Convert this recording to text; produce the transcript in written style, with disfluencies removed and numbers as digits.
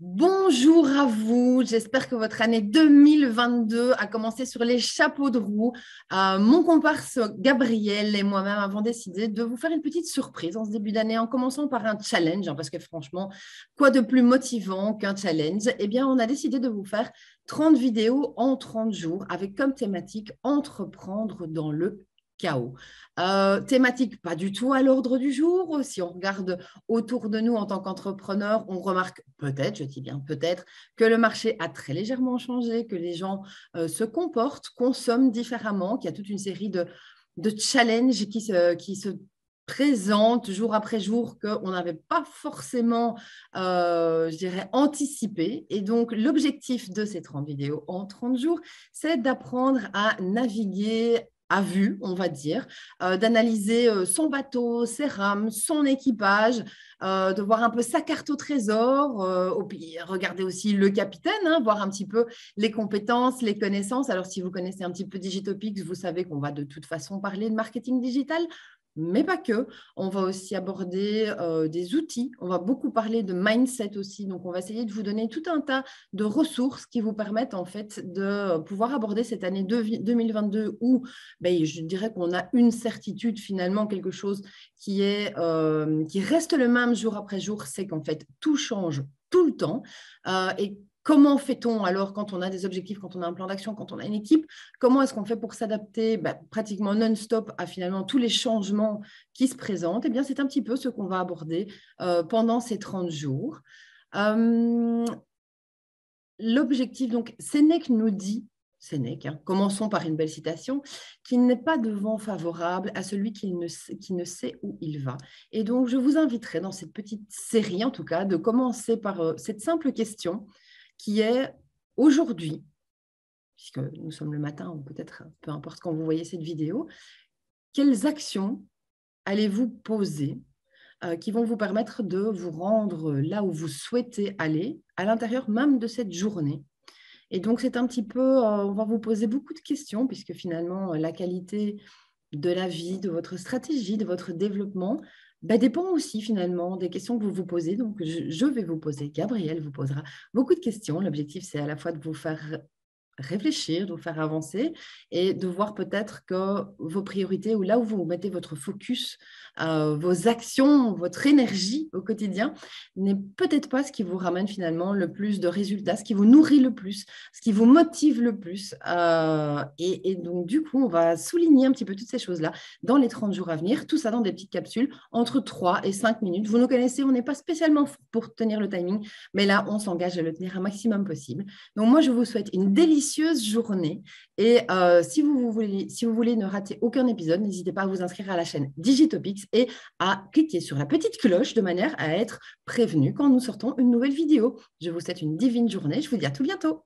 Bonjour à vous, j'espère que votre année 2022 a commencé sur les chapeaux de roue. Mon comparse Gabriel et moi-même avons décidé de vous faire une petite surprise en ce début d'année en commençant par un challenge, parce que franchement, quoi de plus motivant qu'un challenge? Eh bien, on a décidé de vous faire 30 vidéos en 30 jours avec comme thématique entreprendre dans le chaos. Thématique pas du tout à l'ordre du jour. Si on regarde autour de nous en tant qu'entrepreneurs, on remarque peut-être, je dis bien peut-être, que le marché a très légèrement changé, que les gens se comportent, consomment différemment, qu'il y a toute une série de challenges qui se présentent jour après jour qu'on n'avait pas forcément, je dirais, anticipé. Et donc, l'objectif de ces 30 vidéos en 30 jours, c'est d'apprendre à naviguer à vue, on va dire, d'analyser son bateau, ses rames, son équipage, de voir un peu sa carte au trésor, regarder aussi le capitaine, hein, voir un petit peu les compétences, les connaissances. Alors, si vous connaissez un petit peu Digitopics, vous savez qu'on va de toute façon parler de marketing digital, mais pas que. On va aussi aborder des outils. On va beaucoup parler de mindset aussi. Donc, on va essayer de vous donner tout un tas de ressources qui vous permettent en fait de pouvoir aborder cette année 2022 où ben, je dirais qu'on a une certitude finalement, quelque chose qui reste le même jour après jour, c'est qu'en fait, tout change tout le temps. Et comment fait-on alors quand on a des objectifs, quand on a un plan d'action, quand on a une équipe? Comment est-ce qu'on fait pour s'adapter pratiquement non-stop à finalement tous les changements qui se présentent? Eh bien, c'est un petit peu ce qu'on va aborder pendant ces 30 jours. Euh, L'objectif, donc, Sénèque nous dit, Sénèque, hein, commençons par une belle citation, qu'il n'est pas de vent favorable à celui qui ne sait où il va. Et donc, je vous inviterai dans cette petite série, en tout cas, de commencer par cette simple question qui est aujourd'hui, puisque nous sommes le matin, ou peut-être peu importe quand vous voyez cette vidéo, quelles actions allez-vous poser qui vont vous permettre de vous rendre là où vous souhaitez aller, à l'intérieur même de cette journée. Et donc, c'est un petit peu, on va vous poser beaucoup de questions, puisque finalement, la qualité de la vie, de votre stratégie, de votre développement, dépend aussi finalement des questions que vous vous posez. Donc, je vais vous poser, Gabriel vous posera beaucoup de questions. L'objectif, c'est à la fois de vous faire réfléchir, de vous faire avancer et de voir peut-être que vos priorités ou là où vous mettez votre focus, vos actions, votre énergie au quotidien n'est peut-être pas ce qui vous ramène finalement le plus de résultats, ce qui vous nourrit le plus, ce qui vous motive le plus. Et donc, du coup, on va souligner un petit peu toutes ces choses-là dans les 30 jours à venir, tout ça dans des petites capsules entre 3 et 5 minutes. Vous nous connaissez, on n'est pas spécialement pour tenir le timing, mais là, on s'engage à le tenir un maximum possible. Donc, moi, je vous souhaite une délicieuse journée. Et si vous voulez ne rater aucun épisode, n'hésitez pas à vous inscrire à la chaîne Digitopics et à cliquer sur la petite cloche de manière à être prévenu quand nous sortons une nouvelle vidéo. Je vous souhaite une divine journée. Je vous dis à tout bientôt.